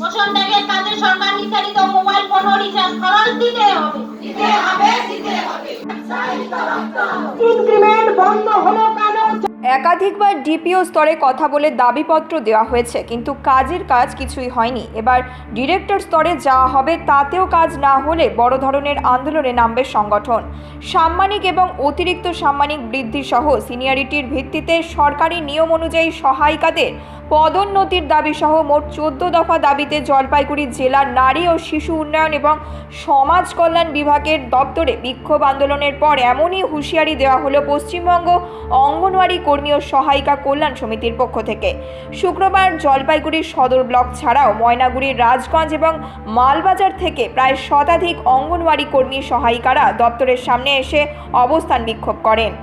পোষণ ব্যাগের কাজে সরকার নির্ধারিত মোবাইল ফোন রিচার্জ খরচ দিতে হবে। ইনক্রিমেন্ট বন্ধ হলো কেন? একাধিকবার ডিপিও স্তরে কথা বলে দাবিপত্র দেওয়া হয়েছে, কিন্তু কাজের কাজ কিছুই হয়নি। এবার ডিরেক্টর স্তরে যাওয়া হবে, তাতেও কাজ না হলে বড় ধরনের আন্দোলনে নামবে সংগঠন। সাম্মানিক এবং অতিরিক্ত সাম্মানিক বৃদ্ধি সহ সিনিয়রিটির ভিত্তিতে সরকারি নিয়ম অনুযায়ী সহায়িকাদের পদোন্নতির দাবি সহ মোট 14 দফা দাবিতে জলপাইগুড়ি জেলার নারী ও শিশু উন্নয়ন এবং সমাজ কল্যাণ বিভাগের দপ্তরে বিক্ষোভ আন্দোলনের পর এমনই হুঁশিয়ারি দেওয়া হলো পশ্চিমবঙ্গ অঙ্গনওয়াড়ি কর্মী ও সহায়িকা কল্যাণ সমিতির পক্ষ থেকে। শুক্রবার জলপাইগুড়ির সদর ব্লক ছাড়াও ময়নাগুড়ির রাজগঞ্জ এবং মালবাজার থেকে প্রায় শতাধিক অঙ্গনওয়াড়ি কর্মী সহায়িকারা দপ্তরের সামনে এসে অবস্থান বিক্ষোভ করেন।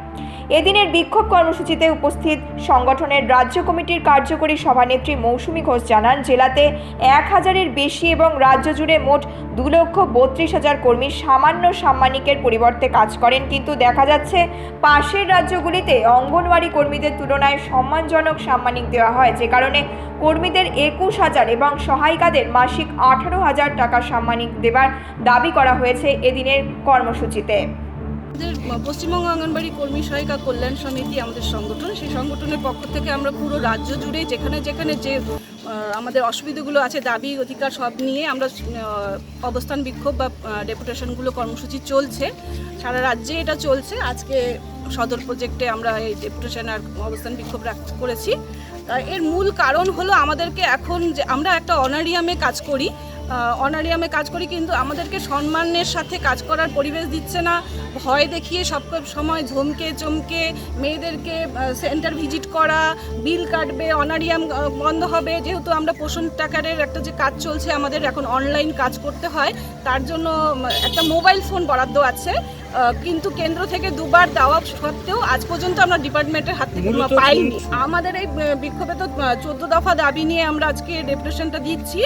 এদিনের বিক্ষোভ কর্মসূচিতে উপস্থিত সংগঠনের রাজ্য কমিটির কার্যকরী সভানেত্রী মৌসুমী ঘোষ জানান, জেলাতে 1000-এর বেশি এবং রাজ্য জুড়ে মোট 2,32,000 কর্মী সামান্য সাম্মানিকের পরিবর্তে কাজ করেন, কিন্তু দেখা যাচ্ছে পাশের রাজ্যগুলিতে অঙ্গনওয়াড়ি কর্মীদের তুলনায় সম্মানজনক সাম্মানিক দেওয়া হয়, যে কারণে কর্মীদের 21,000 এবং সহায়িকাদের মাসিক 18,000 টাকা সাম্মানিক দেবার দাবি করা হয়েছে এদিনের কর্মসূচিতে। আমাদের পশ্চিমবঙ্গ অঙ্গনবাড়ি কর্মী সহায়িকা কল্যাণ সমিতি আমাদের সংগঠন, সেই সংগঠনের পক্ষ থেকে আমরা পুরো রাজ্য জুড়ে যেখানে যেখানে যে আমাদের অসুবিধাগুলো আছে, দাবি অধিকার সব নিয়ে আমরা অবস্থান বিক্ষোভ বা ডেপুটেশনগুলো কর্মসূচি চলছে, সারা রাজ্যে এটা চলছে। আজকে সদর প্রজেক্টে আমরা এই ডেপুটেশন আর অবস্থান বিক্ষোভ করেছি। এর মূল কারণ হলো আমাদেরকে এখন যে আমরা একটা অনারিয়ামে কাজ করি কিন্তু আমাদেরকে সম্মানের সাথে কাজ করার পরিবেশ দিচ্ছে না। ভয় দেখিয়ে সব সময় ধমকে চমকে মেয়েদেরকে সেন্টার ভিজিট করা, বিল কাটবে, অনারিয়াম বন্ধ হবে। যেহেতু আমরা পোষণ টাকারের একটা যে কাজ চলছে, আমাদের এখন অনলাইন কাজ করতে হয়, তার জন্য একটা মোবাইল ফোন বরাদ্দ আছে, কিন্তু কেন্দ্র থেকে দুবার দেওয়া সত্ত্বেও আজ পর্যন্ত আমরা ডিপার্টমেন্টের হাত থেকে পাইনি। আমাদের এই বিক্ষোভে তো 14 দফা দাবি নিয়ে আমরা আজকে ডেপুটেশনটা দিচ্ছি।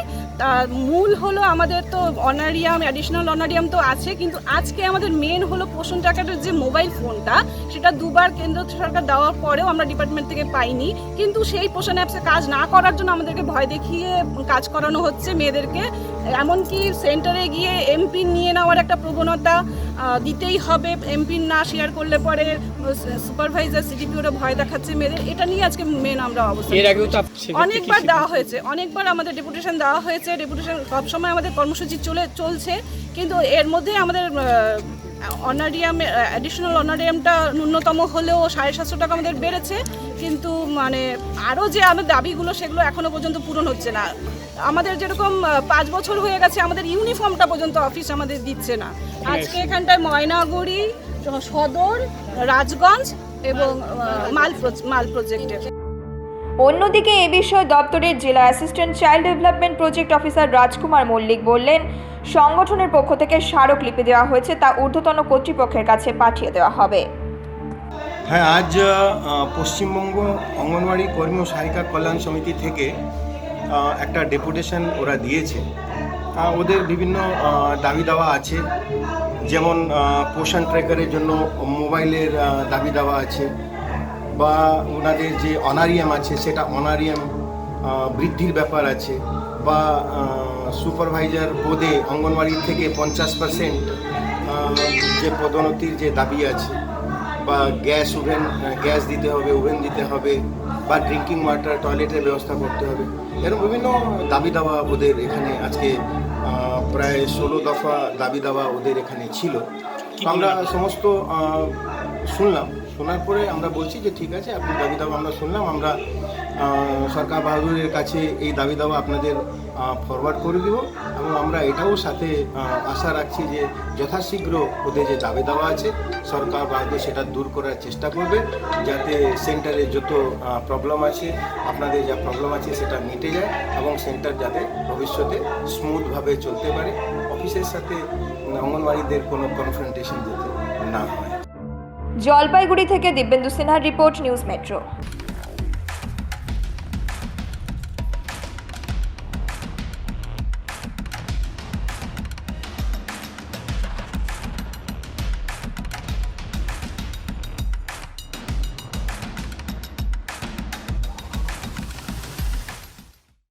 মূল হলো আমাদের তো অনারিয়াম, অ্যাডিশনাল অনারিয়াম তো আছে, কিন্তু আজকে আমাদের মেন হলো পোষণ টাকাটার যে মোবাইল ফোনটা, সেটা দুবার কেন্দ্র সরকার দেওয়ার পরেও আমরা ডিপার্টমেন্ট থেকে পাইনি। কিন্তু সেই পোষণ অ্যাপসে কাজ না করার জন্য আমাদেরকে ভয় দেখিয়ে কাজ করানো হচ্ছে মেয়েদেরকে। এমনকি সেন্টারে গিয়ে এমপিন নিয়ে নেওয়ার একটা প্রবণতা দিতেই হবে, এমপিন না শেয়ার করলে পরে সুপারভাইজার সিডিপিওরা ভয় দেখাচ্ছে মেয়েদের। এটা নিয়ে আজকে মেন আমরা অবস্থা অনেকবার দেওয়া হয়েছে, অনেকবার আমাদের ডেপুটেশন দেওয়া হয়েছে। ডেপুটেশন সবসময় আমাদের কর্মসূচি চলছে, কিন্তু এর মধ্যে আমাদের অনারিয়াম, অ্যাডিশনাল অনারিয়ামটা ন্যূনতম হলেও 750 টাকা আমাদের বেড়েছে, কিন্তু মানে আরও যে আমাদের দাবিগুলো সেগুলো এখনও পর্যন্ত পূরণ হচ্ছে না। আমাদের যেরকম 5 বছর হয়ে গেছে, আমাদের ইউনিফর্মটা পর্যন্ত অফিস আমাদের দিচ্ছে না। আজকে এখানটায় ময়নাগুড়ি, সদর, রাজগঞ্জ এবং মাল প্রজেক্টের। অন্যদিকে এ বিষয়ে দপ্তরের জেলা assistant child development project officer Rajkumar Mallick বললেন, সংগঠনের পক্ষ থেকে স্মারকলিপি দেওয়া হয়েছে, তা ঊর্ধ্বতন কর্তৃপক্ষের কাছে পাঠিয়ে দেওয়া হবে। হ্যাঁ, আজ পশ্চিমবঙ্গ অঙ্গনওয়াড়ি কর্মী ও সহায়িকা কল্যাণ সমিতি থেকে একটা ডেপুটেশন ওরা দিয়েছে। ওদের বিভিন্ন দাবি দেওয়া আছে, যেমন পোষণ ট্র্যাকারের জন্য মোবাইলের দাবি দেওয়া আছে, বা ওনাদের যে অনারিয়াম আছে সেটা অনারিয়াম বৃদ্ধির ব্যাপার আছে, বা সুপারভাইজার পদে অঙ্গনওয়াড়ি থেকে 50% যে পদোন্নতির যে দাবি আছে, বা গ্যাস দিতে হবে, ওভেন দিতে হবে, বা ড্রিঙ্কিং ওয়াটার, টয়লেটের ব্যবস্থা করতে হবে। এরকম বিভিন্ন দাবি দেওয়া ওদের এখানে আজকে প্রায় 16 দফা দাবি দেওয়া ওদের এখানে ছিল। আমরা সমস্ত শোনার পরে আমরা বলছি যে ঠিক আছে, আপনি দাবি দাওয়া আমরা শুনলাম, আমরা সরকার বাহাদুরের কাছে এই দাবি দাওয়া আপনাদের ফরওয়ার্ড করে দিব, এবং আমরা এটাও সাথে আশা রাখছি যে যথাশীঘ্র ওদের যে দাবি দেওয়া আছে সরকার বাহাদুর সেটা দূর করার চেষ্টা করবে, যাতে সেন্টারে যত প্রবলেম আছে, আপনাদের যা প্রবলেম আছে সেটা মিটে যায়, এবং সেন্টার যাতে ভবিষ্যতে স্মুথভাবে চলতে পারে, অফিসের সাথে অঙ্গনওয়াড়িদের কোনো কনফ্রন্টেশন যাতে না হয়। জলপাইগুড়ি থেকে দিব্যেন্দু সিনহার রিপোর্ট, নিউজ মেট্রো।